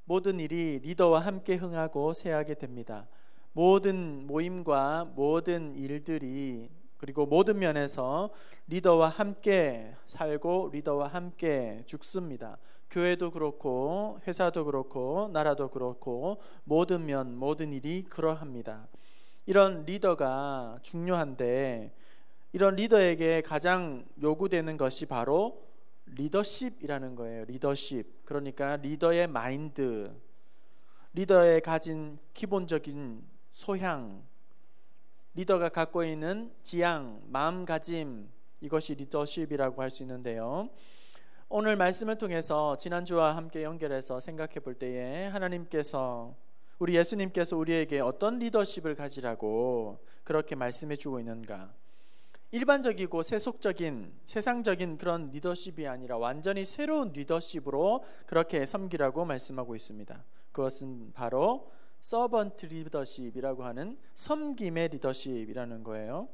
모든 일이 리더와 함께 흥하고 쇠하게 됩니다. 모든 모임과 모든 일들이 그리고 모든 면에서 리더와 함께 살고 리더와 함께 죽습니다. 교회도 그렇고 회사도 그렇고 나라도 그렇고 모든 면 모든 일이 그러합니다. 이런 리더가 중요한데 이런 리더에게 가장 요구되는 것이 바로 리더십이라는 거예요. 리더십. 그러니까 리더의 마인드, 리더의 가진 기본적인 소양, 리더가 갖고 있는 지향, 마음가짐, 이것이 리더십이라고 할 수 있는데요. 오늘 말씀을 통해서 지난주와 함께 연결해서 생각해 볼 때에 하나님께서 우리 예수님께서 우리에게 어떤 리더십을 가지라고 그렇게 말씀해 주고 있는가? 일반적이고 세속적인 세상적인 그런 리더십이 아니라 완전히 새로운 리더십으로 그렇게 섬기라고 말씀하고 있습니다. 그것은 바로 서번트 리더십이라고 하는 섬김의 리더십이라는 거예요.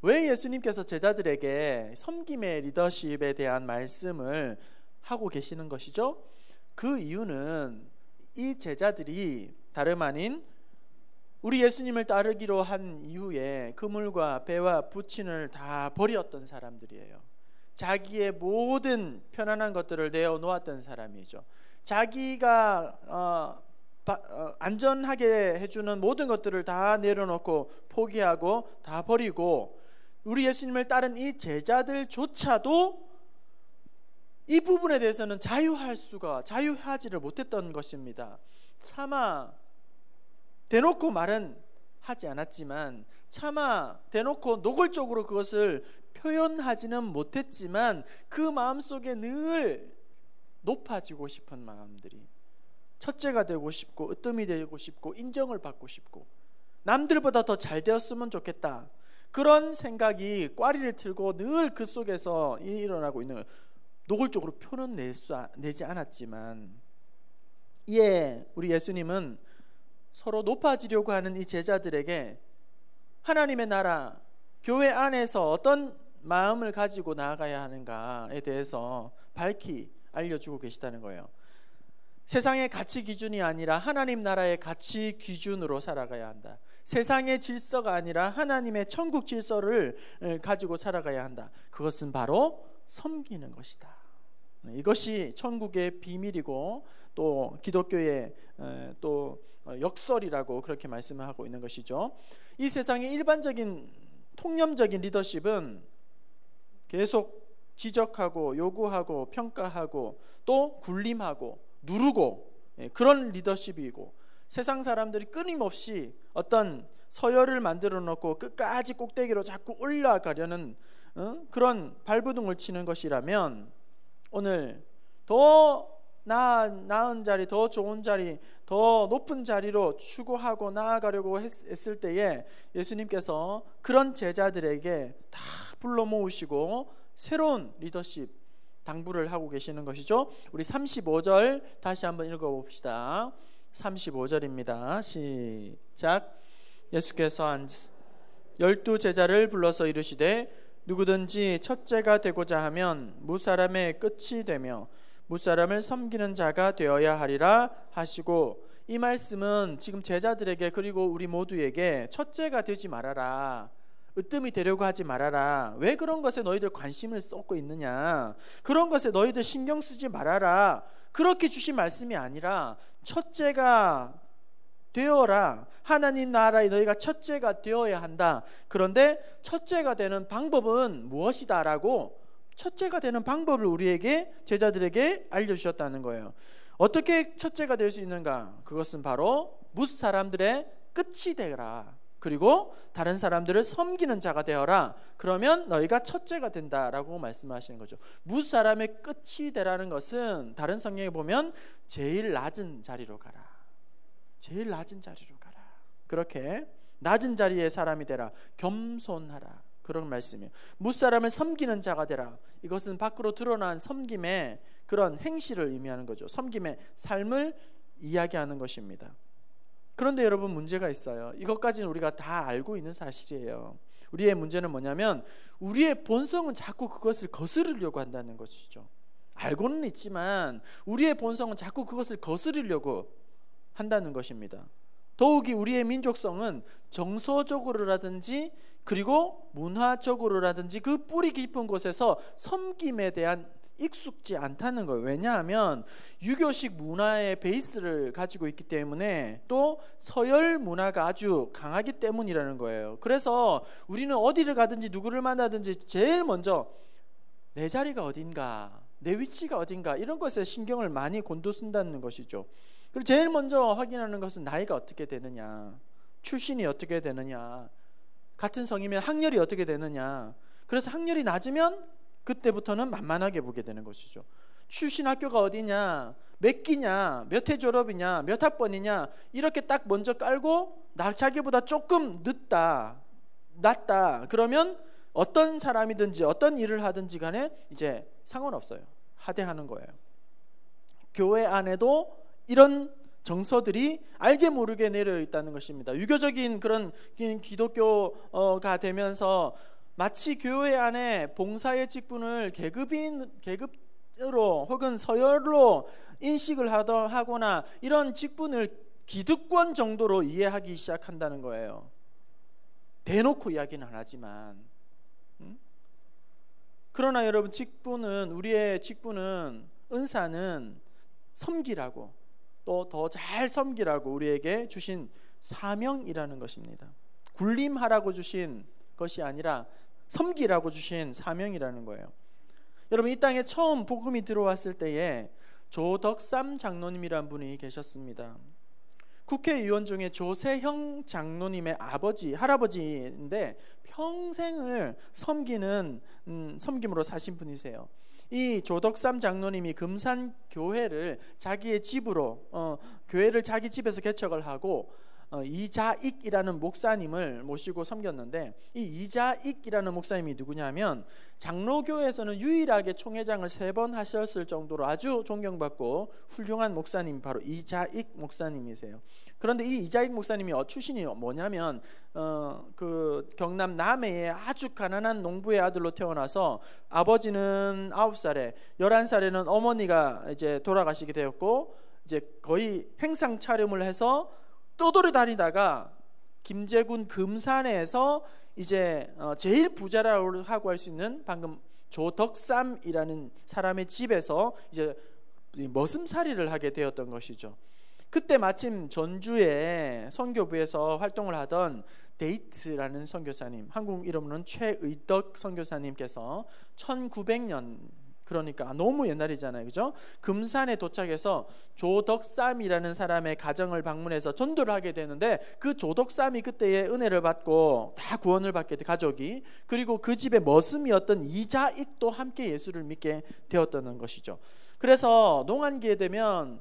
왜 예수님께서 제자들에게 섬김의 리더십에 대한 말씀을 하고 계시는 것이죠? 그 이유는 이 제자들이 다름 아닌 우리 예수님을 따르기로 한 이후에 그물과 배와 부친을 다 버렸던 사람들이에요. 자기의 모든 편안한 것들을 내어놓았던 사람이죠. 자기가 안전하게 해주는 모든 것들을 다 내려놓고 포기하고 다 버리고 우리 예수님을 따른 이 제자들조차도 이 부분에 대해서는 자유하지를 못했던 것입니다. 차마 대놓고 말은 하지 않았지만 차마 대놓고 노골적으로 그것을 표현하지는 못했지만 그 마음속에 늘 높아지고 싶은 마음들이, 첫째가 되고 싶고 으뜸이 되고 싶고 인정을 받고 싶고 남들보다 더 잘 되었으면 좋겠다, 그런 생각이 꽈리를 틀고 늘 그 속에서 일어나고 있는 거예요. 노골적으로 표는 내지 않았지만 이에 우리 예수님은 서로 높아지려고 하는 이 제자들에게 하나님의 나라, 교회 안에서 어떤 마음을 가지고 나아가야 하는가에 대해서 밝히 알려주고 계시다는 거예요. 세상의 가치 기준이 아니라 하나님 나라의 가치 기준으로 살아가야 한다. 세상의 질서가 아니라 하나님의 천국 질서를 가지고 살아가야 한다. 그것은 바로 섬기는 것이다. 이것이 천국의 비밀이고 또 기독교의 또 역설이라고 그렇게 말씀을 하고 있는 것이죠. 이 세상의 일반적인 통념적인 리더십은 계속 지적하고 요구하고 평가하고 또 군림하고 누르고 그런 리더십이고, 세상 사람들이 끊임없이 어떤 서열을 만들어 놓고 끝까지 꼭대기로 자꾸 올라가려는 그런 발버둥을 치는 것이라면, 오늘 더 나은 자리, 더 좋은 자리, 더 높은 자리로 추구하고 나아가려고 했을 때에 예수님께서 그런 제자들에게 다 불러 모으시고 새로운 리더십 당부를 하고 계시는 것이죠. 우리 35절 다시 한번 읽어봅시다. 35절입니다. 시작. 예수께서 12 제자를 불러서 이르시되 누구든지 첫째가 되고자 하면 무사람의 끝이 되며 무사람을 섬기는 자가 되어야 하리라 하시고, 이 말씀은 지금 제자들에게 그리고 우리 모두에게 첫째가 되지 말아라, 으뜸이 되려고 하지 말아라, 왜 그런 것에 너희들 관심을 쏟고 있느냐, 그런 것에 너희들 신경 쓰지 말아라, 그렇게 주신 말씀이 아니라 첫째가 되어라, 하나님 나라에 너희가 첫째가 되어야 한다. 그런데 첫째가 되는 방법은 무엇이다 라고 첫째가 되는 방법을 우리에게, 제자들에게 알려주셨다는 거예요. 어떻게 첫째가 될 수 있는가? 그것은 바로 무사람들의 끝이 되라, 그리고 다른 사람들을 섬기는 자가 되어라. 그러면 너희가 첫째가 된다라고 말씀하시는 거죠. 무사람의 끝이 되라는 것은 다른 성경에 보면 제일 낮은 자리로 가라, 제일 낮은 자리로 가라, 그렇게 낮은 자리의 사람이 되라, 겸손하라, 그런 말씀이에요. 무사람을 섬기는 자가 되라. 이것은 밖으로 드러난 섬김의 그런 행실을 의미하는 거죠. 섬김의 삶을 이야기하는 것입니다. 그런데 여러분, 문제가 있어요. 이것까지는 우리가 다 알고 있는 사실이에요. 우리의 문제는 뭐냐면 우리의 본성은 자꾸 그것을 거스르려고 한다는 것이죠. 알고는 있지만 우리의 본성은 자꾸 그것을 거스르려고 한다는 것입니다. 더욱이 우리의 민족성은 정서적으로라든지 그리고 문화적으로라든지 그 뿌리 깊은 곳에서 섬김에 대한 익숙지 않다는 거예요. 왜냐하면 유교식 문화의 베이스를 가지고 있기 때문에 또 서열 문화가 아주 강하기 때문이라는 거예요. 그래서 우리는 어디를 가든지 누구를 만나든지 제일 먼저 내 자리가 어딘가, 내 위치가 어딘가 이런 것에 신경을 많이 곤두쓴다는 것이죠. 그리고 제일 먼저 확인하는 것은 나이가 어떻게 되느냐, 출신이 어떻게 되느냐, 같은 성이면 학렬이 어떻게 되느냐. 그래서 학렬이 낮으면 그때부터는 만만하게 보게 되는 것이죠. 출신 학교가 어디냐, 몇 기냐, 몇 회 졸업이냐, 몇 학번이냐 이렇게 딱 먼저 깔고 자기보다 조금 낮다 그러면 어떤 사람이든지 어떤 일을 하든지 간에 이제 상관없어요. 하대하는 거예요. 교회 안에도 이런 정서들이 알게 모르게 내려 있다는 것입니다. 유교적인 그런 기독교가 되면서 마치 교회 안에 봉사의 직분을 계급으로 혹은 서열로 인식을 하거나 이런 직분을 기득권 정도로 이해하기 시작한다는 거예요. 대놓고 이야기는 안 하지만 그러나 여러분 우리의 직분은 은사는 섬기라고 또 더 잘 섬기라고 우리에게 주신 사명이라는 것입니다. 군림하라고 주신 것이 아니라 섬기라고 주신 사명이라는 거예요. 여러분 이 땅에 처음 복음이 들어왔을 때에 조덕삼 장로님이란 분이 계셨습니다. 국회의원 중에 조세형 장로님의 할아버지인데 평생을 섬김으로 사신 분이세요. 이 조덕삼 장로님이 금산교회를 자기의 집으로 교회를 자기 집에서 개척을 하고 이자익이라는 목사님을 모시고 섬겼는데 이 이자익이라는 목사님이 누구냐면 장로교회에서는 유일하게 총회장을 3번 하셨을 정도로 아주 존경받고 훌륭한 목사님이 바로 이자익 목사님이세요. 그런데 이 이자익 목사님이 출신이 뭐냐면 그 경남 남해의 아주 가난한 농부의 아들로 태어나서 아버지는 9살에 11살에는 어머니가 이제 돌아가시게 되었고 이제 거의 행상 차림을 해서 떠돌이 다니다가 김제군 금산에서 이제 제일 부자라고 하고 할 수 있는 방금 조덕삼이라는 사람의 집에서 이제 머슴살이를 하게 되었던 것이죠. 그때 마침 전주의 선교부에서 활동을 하던 데이트라는 선교사님, 한국 이름으로는 최의덕 선교사님께서 1900년 그러니까 너무 옛날이잖아요, 그죠? 금산에 도착해서 조덕삼이라는 사람의 가정을 방문해서 전도를 하게 되는데 그 조덕삼이 그때의 은혜를 받고 다 구원을 받게 돼 가족이. 그리고 그 집의 머슴이었던 이자익도 함께 예수를 믿게 되었다는 것이죠. 그래서 농한기에 되면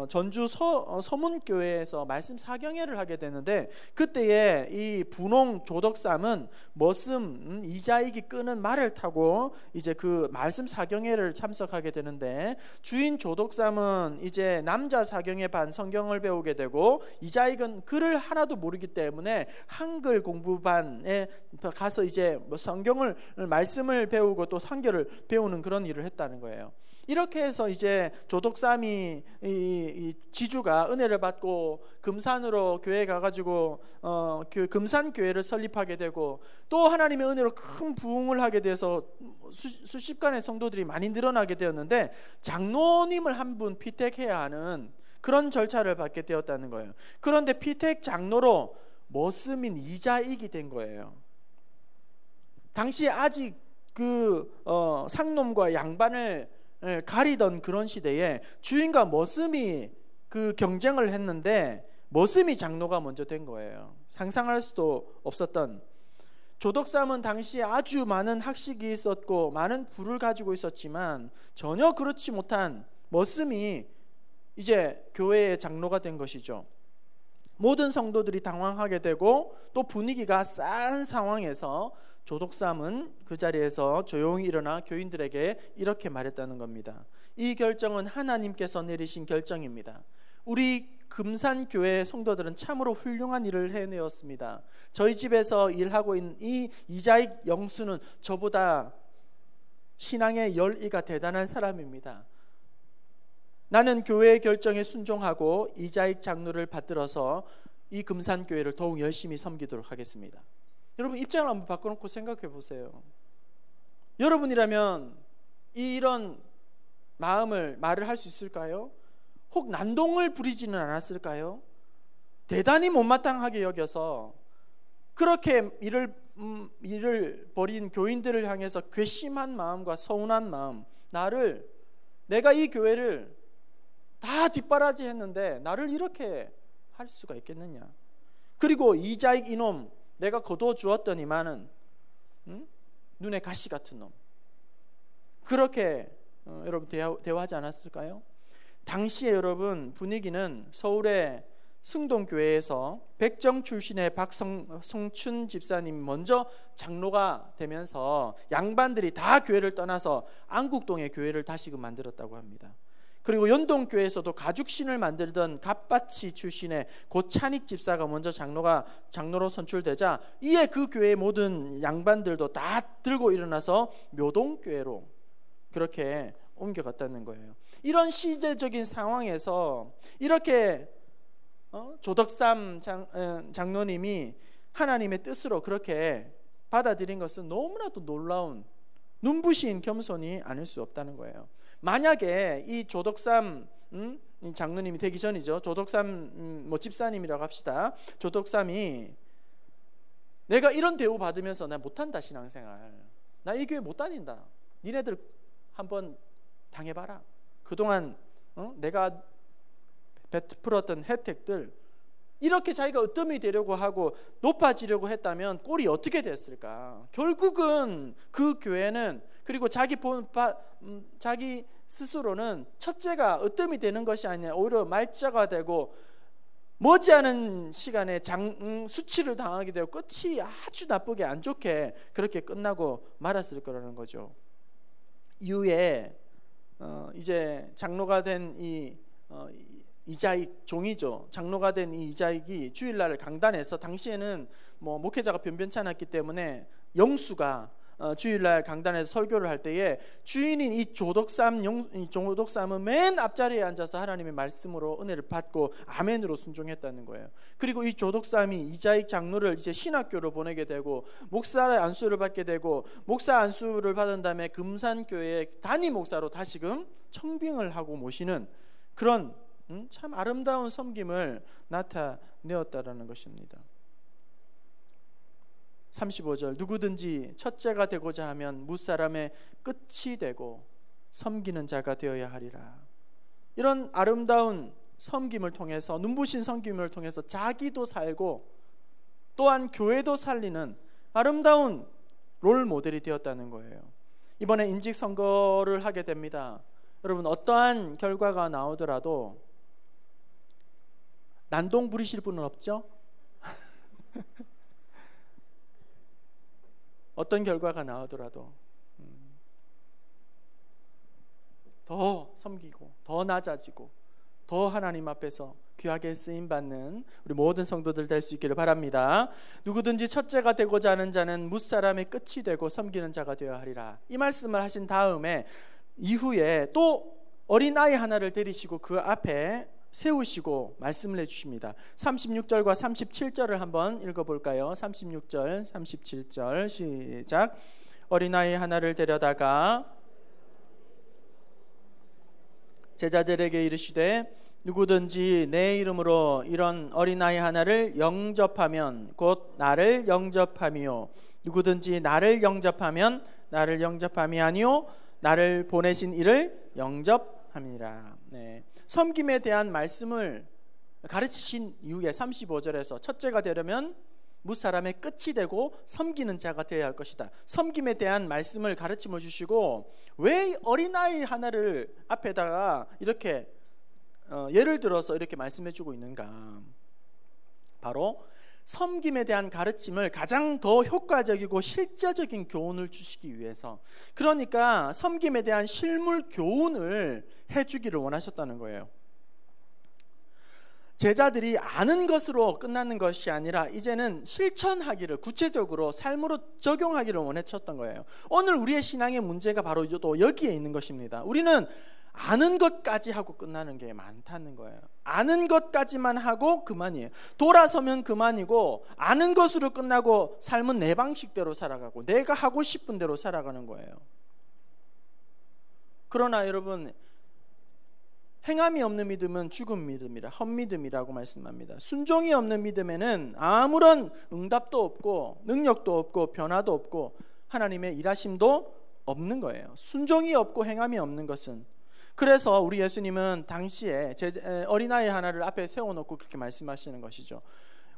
전주 서문교회에서 말씀 사경회를 하게 되는데 그때에 이 분홍 조덕삼은 머슴 이자익이 끄는 말을 타고 이제 그 말씀 사경회를 참석하게 되는데 주인 조덕삼은 이제 남자 사경회 반 성경을 배우게 되고 이자익은 글을 하나도 모르기 때문에 한글 공부반에 가서 이제 성경을 말씀을 배우고 또 성경을 배우는 그런 일을 했다는 거예요. 이렇게 해서 이제 조덕삼이 이 지주가 은혜를 받고 금산으로 교회 가가지고 그 금산 교회를 설립하게 되고 또 하나님의 은혜로 큰 부흥을 하게 돼서 수십간의 성도들이 많이 늘어나게 되었는데 장로님을 한 분 피택해야 하는 그런 절차를 받게 되었다는 거예요. 그런데 피택 장로로 머슴인 이자익이 된 거예요. 당시 아직 그 상놈과 양반을 가리던 그런 시대에 주인과 머슴이 그 경쟁을 했는데 머슴이 장로가 먼저 된 거예요. 상상할 수도 없었던. 조덕삼은 당시에 아주 많은 학식이 있었고 많은 부를 가지고 있었지만 전혀 그렇지 못한 머슴이 이제 교회의 장로가 된 것이죠. 모든 성도들이 당황하게 되고 또 분위기가 싼 상황에서 조덕삼은 그 자리에서 조용히 일어나 교인들에게 이렇게 말했다는 겁니다. 이 결정은 하나님께서 내리신 결정입니다. 우리 금산교회 성도들은 참으로 훌륭한 일을 해내었습니다. 저희 집에서 일하고 있는 이 이자익 영수는 저보다 신앙의 열의가 대단한 사람입니다. 나는 교회의 결정에 순종하고 이자익 장로를 받들어서 이 금산교회를 더욱 열심히 섬기도록 하겠습니다. 여러분 입장을 한번 바꿔놓고 생각해 보세요. 여러분이라면 이런 말을 할 수 있을까요? 혹 난동을 부리지는 않았을까요? 대단히 못마땅하게 여겨서 그렇게 일을 벌인 교인들을 향해서 괘씸한 마음과 서운한 마음, 내가 이 교회를 다 뒷바라지 했는데 나를 이렇게 할 수가 있겠느냐. 그리고 이자익 이놈 내가 거둬주었더니만은 눈에 가시 같은 놈, 그렇게 여러분 대화하지 않았을까요? 당시에 여러분 분위기는 서울의 승동교회에서 백정 출신의 박성춘 집사님이 먼저 장로가 되면서 양반들이 다 교회를 떠나서 안국동에 교회를 다시금 만들었다고 합니다. 그리고 연동교회에서도 가죽신을 만들던 갓바치 출신의 고찬익 집사가 먼저 장로로 선출되자 이에 그 교회의 모든 양반들도 다 들고 일어나서 묘동교회로 그렇게 옮겨갔다는 거예요. 이런 시대적인 상황에서 이렇게 조덕삼 장로님이 하나님의 뜻으로 그렇게 받아들인 것은 너무나도 놀라운 눈부신 겸손이 아닐 수 없다는 거예요. 만약에 이 조덕삼 장로님이 되기 전이죠. 조덕삼 집사님이라고 합시다. 조덕삼이 내가 이런 대우 받으면서 나 못한다, 신앙생활, 나 이 교회 못 다닌다, 니네들 한번 당해봐라, 그동안 내가 베풀었던 혜택들, 이렇게 자기가 으뜸이 되려고 하고 높아지려고 했다면 꼴이 어떻게 됐을까? 결국은 그 교회는, 그리고 자기 스스로는 첫째가 으뜸이 되는 것이 아니라 오히려 말자가 되고 머지않은 시간에 수치를 당하게 되고 끝이 아주 나쁘게 안 좋게 그렇게 끝나고 말았을 거라는 거죠. 이후에 이제 장로가 된 이자익 종이죠. 장로가 된 이 이자익이 주일날 강단에서, 당시에는 목회자가 변변치 않았기 때문에 영수가 주일날 강단에서 설교를 할 때에 주인인 이 조덕삼은 맨 앞자리에 앉아서 하나님의 말씀으로 은혜를 받고 아멘으로 순종했다는 거예요. 그리고 이 조덕삼이 이자익 장로를 이제 신학교로 보내게 되고 목사의 안수를 받게 되고, 목사 안수를 받은 다음에 금산교회의 담임 목사로 다시금 청빙을 하고 모시는 그런 참 아름다운 섬김을 나타내었다라는 것입니다. 35절, 누구든지 첫째가 되고자 하면 무사람의 끝이 되고 섬기는 자가 되어야 하리라. 이런 아름다운 섬김을 통해서, 눈부신 섬김을 통해서 자기도 살고 또한 교회도 살리는 아름다운 롤 모델이 되었다는 거예요. 이번에 임직 선거를 하게 됩니다. 여러분, 어떠한 결과가 나오더라도 난동 부리실 분은 없죠? 어떤 결과가 나오더라도 더 섬기고 더 낮아지고 더 하나님 앞에서 귀하게 쓰임받는 우리 모든 성도들 될 수 있기를 바랍니다. 누구든지 첫째가 되고자 하는 자는 무사람의 끝이 되고 섬기는 자가 되어야 하리라. 이 말씀을 하신 다음에 이후에 또 어린아이 하나를 데리시고 그 앞에 세우시고 말씀을 해주십니다. 36절과 37절을 한번 읽어볼까요? 36절, 37절 시작. 어린아이 하나를 데려다가 제자들에게 이르시되 누구든지 내 이름으로 이런 어린아이 하나를 영접하면 곧 나를 영접함이요, 누구든지 나를 영접하면 나를 영접함이 아니요 나를 보내신 이를 영접함이라. 네. 섬김에 대한 말씀을 가르치신 이후에 35절에서 첫째가 되려면 무사람의 끝이 되고 섬기는 자가 되어야 할 것이다. 섬김에 대한 말씀을 가르침을 주시고, 왜 어린아이 하나를 앞에다가 이렇게 예를 들어서 이렇게 말씀해 주고 있는가? 바로 섬김에 대한 가르침을 가장 더 효과적이고 실제적인 교훈을 주시기 위해서, 그러니까 섬김에 대한 실물 교훈을 해주기를 원하셨다는 거예요. 제자들이 아는 것으로 끝나는 것이 아니라 이제는 실천하기를, 구체적으로 삶으로 적용하기를 원했었던 거예요. 오늘 우리의 신앙의 문제가 바로 또 여기에 있는 것입니다. 우리는 아는 것까지 하고 끝나는 게 많다는 거예요. 아는 것까지만 하고 그만이에요. 돌아서면 그만이고, 아는 것으로 끝나고 삶은 내 방식대로 살아가고 내가 하고 싶은 대로 살아가는 거예요. 그러나 여러분, 행함이 없는 믿음은 죽은 믿음이라, 헛믿음이라고 말씀합니다. 순종이 없는 믿음에는 아무런 응답도 없고 능력도 없고 변화도 없고 하나님의 일하심도 없는 거예요. 순종이 없고 행함이 없는 것은. 그래서 우리 예수님은 당시에 어린아이 하나를 앞에 세워놓고 그렇게 말씀하시는 것이죠.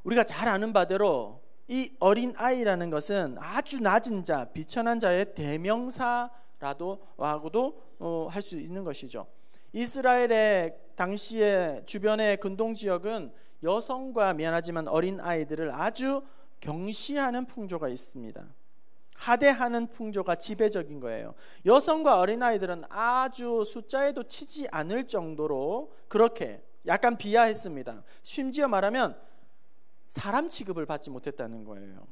우리가 잘 아는 바대로 이 어린아이라는 것은 아주 낮은 자, 비천한 자의 대명사라도 하고도 할 수 있는 것이죠. 이스라엘의 당시의 주변의 근동지역은 여성과, 미안하지만 어린아이들을 아주 경시하는 풍조가 있습니다. 하대하는 풍조가 지배적인 거예요. 여성과 어린아이들은 아주 숫자에도 치지 않을 정도로 그렇게 약간 비하했습니다. 심지어 말하면 사람 취급을 받지 못했다는 거예요.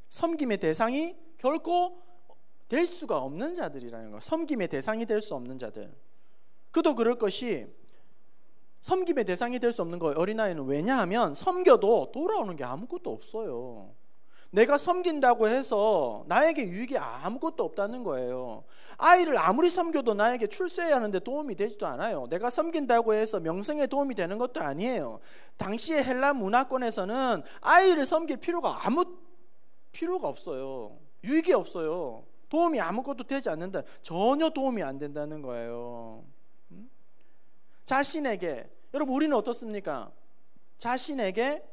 섬김의 대상이 결코 될 수가 없는 자들이라는 거예요. 섬김의 대상이 될 수 없는 자들. 그도 그럴 것이 섬김의 대상이 될 수 없는 거예요. 어린아이는. 왜냐하면 섬겨도 돌아오는 게 아무것도 없어요. 내가 섬긴다고 해서 나에게 유익이 아무것도 없다는 거예요. 아이를 아무리 섬겨도 나에게 출세하는데 도움이 되지도 않아요. 내가 섬긴다고 해서 명성에 도움이 되는 것도 아니에요. 당시의 헬라 문화권에서는 아이를 섬길 필요가 없어요. 유익이 없어요. 도움이 아무것도 되지 않는다. 전혀 도움이 안 된다는 거예요. 자신에게, 여러분 우리는 어떻습니까? 자신에게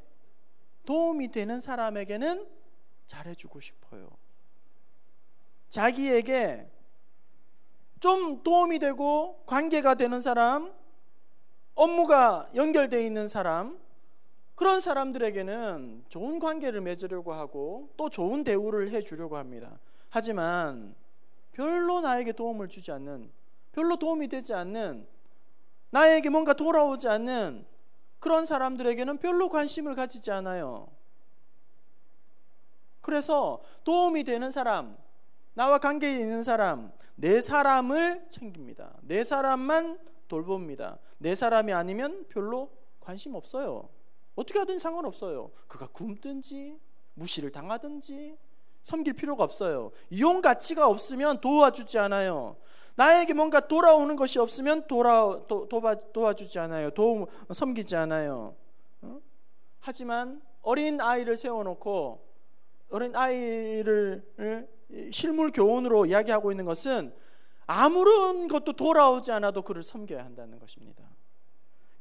도움이 되는 사람에게는 잘해주고 싶어요. 자기에게 좀 도움이 되고 관계가 되는 사람, 업무가 연결되어 있는 사람, 그런 사람들에게는 좋은 관계를 맺으려고 하고 또 좋은 대우를 해주려고 합니다. 하지만 별로 나에게 도움을 주지 않는, 별로 도움이 되지 않는, 나에게 뭔가 돌아오지 않는 그런 사람들에게는 별로 관심을 가지지 않아요. 그래서 도움이 되는 사람, 나와 관계에 있는 사람, 내 사람을 챙깁니다. 내 사람만 돌봅니다. 내 사람이 아니면 별로 관심 없어요. 어떻게 하든 상관없어요. 그가 굶든지 무시를 당하든지 섬길 필요가 없어요. 이용 가치가 없으면 도와주지 않아요. 나에게 뭔가 돌아오는 것이 없으면 도와주지 않아요. 섬기지 않아요. 하지만 어린 아이를 세워놓고 어린 아이를 실물 교훈으로 이야기하고 있는 것은 아무런 것도 돌아오지 않아도 그를 섬겨야 한다는 것입니다.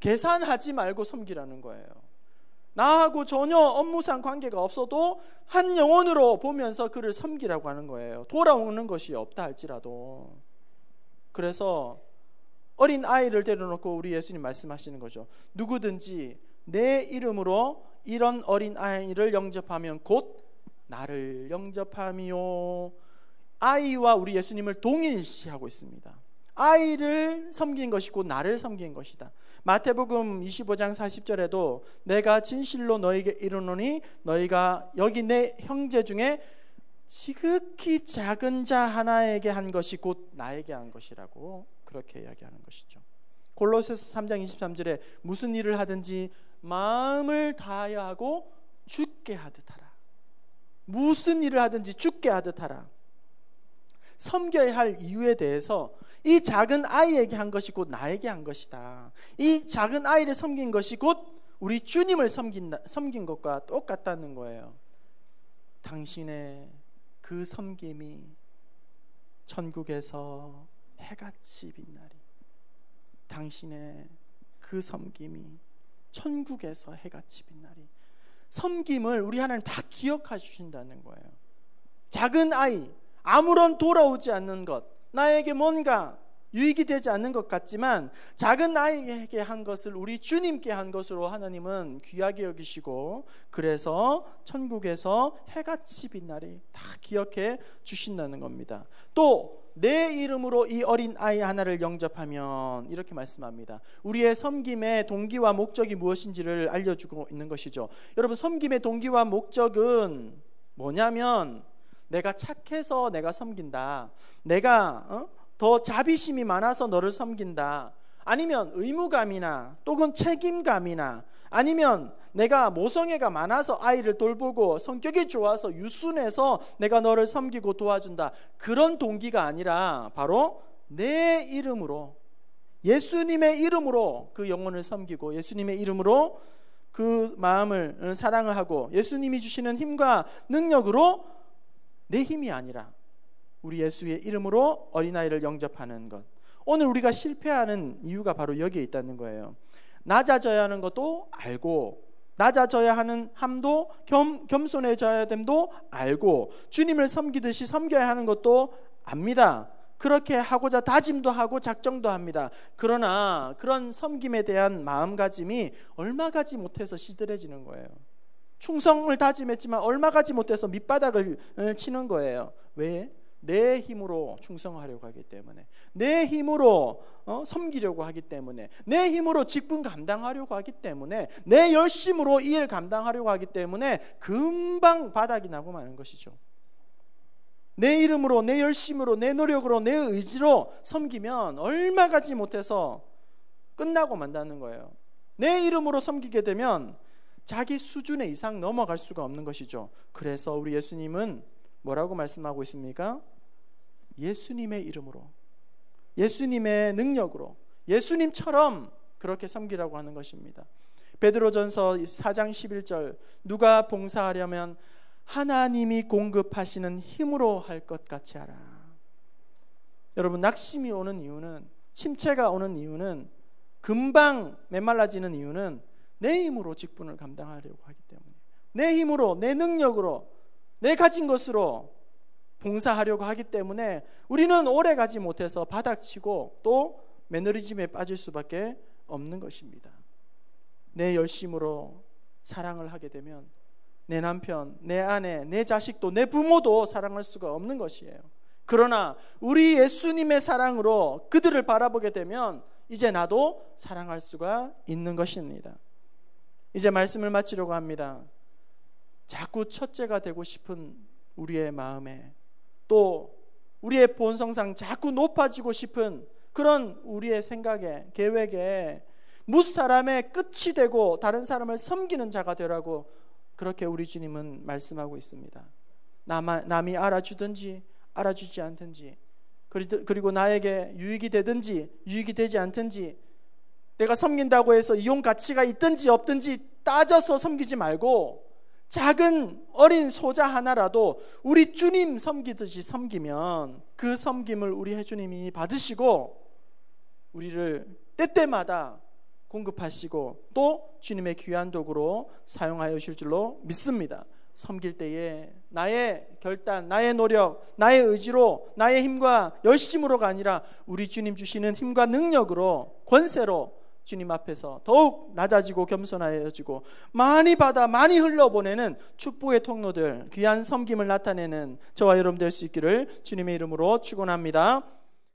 계산하지 말고 섬기라는 거예요. 나하고 전혀 업무상 관계가 없어도 한 영혼으로 보면서 그를 섬기라고 하는 거예요. 돌아오는 것이 없다 할지라도. 그래서 어린 아이를 데려놓고 우리 예수님 말씀하시는 거죠. 누구든지 내 이름으로 이런 어린 아이를 영접하면 곧 나를 영접함이요. 아이와 우리 예수님을 동일시하고 있습니다. 아이를 섬긴 것이 곧 나를 섬긴 것이다. 마태복음 25장 40절에도 내가 진실로 너에게 이르노니 너희가 여기 내 형제 중에 지극히 작은 자 하나에게 한 것이 곧 나에게 한 것이라고 그렇게 이야기하는 것이죠. 골로새서 3장 23절에 무슨 일을 하든지 마음을 다하여 하고 죽게 하듯 하라. 무슨 일을 하든지 죽게 하듯 하라. 섬겨야 할 이유에 대해서 이 작은 아이에게 한 것이 곧 나에게 한 것이다. 이 작은 아이를 섬긴 것이 곧 우리 주님을 섬긴 것과 똑같다는 거예요. 당신의 그 섬김이 천국에서 해같이 빛나리. 당신의 그 섬김이 천국에서 해같이 빛나리. 섬김을 우리 하나님 다 기억해 주신다는 거예요. 작은 아이, 아무런 돌아오지 않는 것, 나에게 뭔가 유익이 되지 않는 것 같지만 작은 아이에게 한 것을 우리 주님께 한 것으로 하나님은 귀하게 여기시고 그래서 천국에서 해같이 빛나리 다 기억해 주신다는 겁니다. 또 내 이름으로 이 어린 아이 하나를 영접하면, 이렇게 말씀합니다. 우리의 섬김의 동기와 목적이 무엇인지를 알려주고 있는 것이죠. 여러분, 섬김의 동기와 목적은 뭐냐면, 내가 착해서 내가 섬긴다, 내가 더 자비심이 많아서 너를 섬긴다, 아니면 의무감이나 또는 책임감이나, 아니면 내가 모성애가 많아서 아이를 돌보고 성격이 좋아서 유순해서 내가 너를 섬기고 도와준다, 그런 동기가 아니라 바로 내 이름으로, 예수님의 이름으로 그 영혼을 섬기고 예수님의 이름으로 그 마음을 사랑을 하고 예수님이 주시는 힘과 능력으로, 내 힘이 아니라 우리 예수의 이름으로 어린아이를 영접하는 것. 오늘 우리가 실패하는 이유가 바로 여기에 있다는 거예요. 낮아져야 하는 것도 알고, 낮아져야 하는 함도 겸손해져야 됨도 알고, 주님을 섬기듯이 섬겨야 하는 것도 압니다. 그렇게 하고자 다짐도 하고 작정도 합니다. 그러나 그런 섬김에 대한 마음가짐이 얼마 가지 못해서 시들해지는 거예요. 충성을 다짐했지만 얼마 가지 못해서 밑바닥을 치는 거예요. 왜? 내 힘으로 충성하려고 하기 때문에, 내 힘으로 섬기려고 하기 때문에, 내 힘으로 직분 감당하려고 하기 때문에, 내 열심으로 이 일 감당하려고 하기 때문에 금방 바닥이 나고 마는 것이죠. 내 이름으로, 내 열심으로, 내 노력으로, 내 의지로 섬기면 얼마 가지 못해서 끝나고 만다는 거예요. 내 이름으로 섬기게 되면 자기 수준의 이상 넘어갈 수가 없는 것이죠. 그래서 우리 예수님은 뭐라고 말씀하고 있습니까? 예수님의 이름으로, 예수님의 능력으로, 예수님처럼 그렇게 섬기라고 하는 것입니다. 베드로전서 4장 11절, 누가 봉사하려면 하나님이 공급하시는 힘으로 할 것 같이 하라. 여러분, 낙심이 오는 이유는, 침체가 오는 이유는, 금방 메말라지는 이유는 내 힘으로 직분을 감당하려고 하기 때문에, 내 힘으로, 내 능력으로, 내 가진 것으로 봉사하려고 하기 때문에 우리는 오래 가지 못해서 바닥치고 또 매너리즘에 빠질 수밖에 없는 것입니다. 내 열심으로 사랑을 하게 되면 내 남편, 내 아내, 내 자식도, 내 부모도 사랑할 수가 없는 것이에요. 그러나 우리 예수님의 사랑으로 그들을 바라보게 되면 이제 나도 사랑할 수가 있는 것입니다. 이제 말씀을 마치려고 합니다. 자꾸 첫째가 되고 싶은 우리의 마음에, 또 우리의 본성상 자꾸 높아지고 싶은 그런 우리의 생각에, 계획에 무사람의 끝이 되고 다른 사람을 섬기는 자가 되라고 그렇게 우리 주님은 말씀하고 있습니다. 남이 알아주든지 알아주지 않든지, 그리고 나에게 유익이 되든지 유익이 되지 않든지, 내가 섬긴다고 해서 이용 가치가 있든지 없든지 따져서 섬기지 말고 작은 어린 소자 하나라도 우리 주님 섬기듯이 섬기면 그 섬김을 우리 주님이 받으시고 우리를 때때마다 공급하시고 또 주님의 귀한 도구로 사용하여 주실 줄로 믿습니다. 섬길 때에 나의 결단, 나의 노력, 나의 의지로, 나의 힘과 열심으로가 아니라 우리 주님 주시는 힘과 능력으로, 권세로 주님 앞에서 더욱 낮아지고 겸손해지고 많이 받아 많이 흘려보내는 축복의 통로들, 귀한 섬김을 나타내는 저와 여러분 될 수 있기를 주님의 이름으로 축원합니다.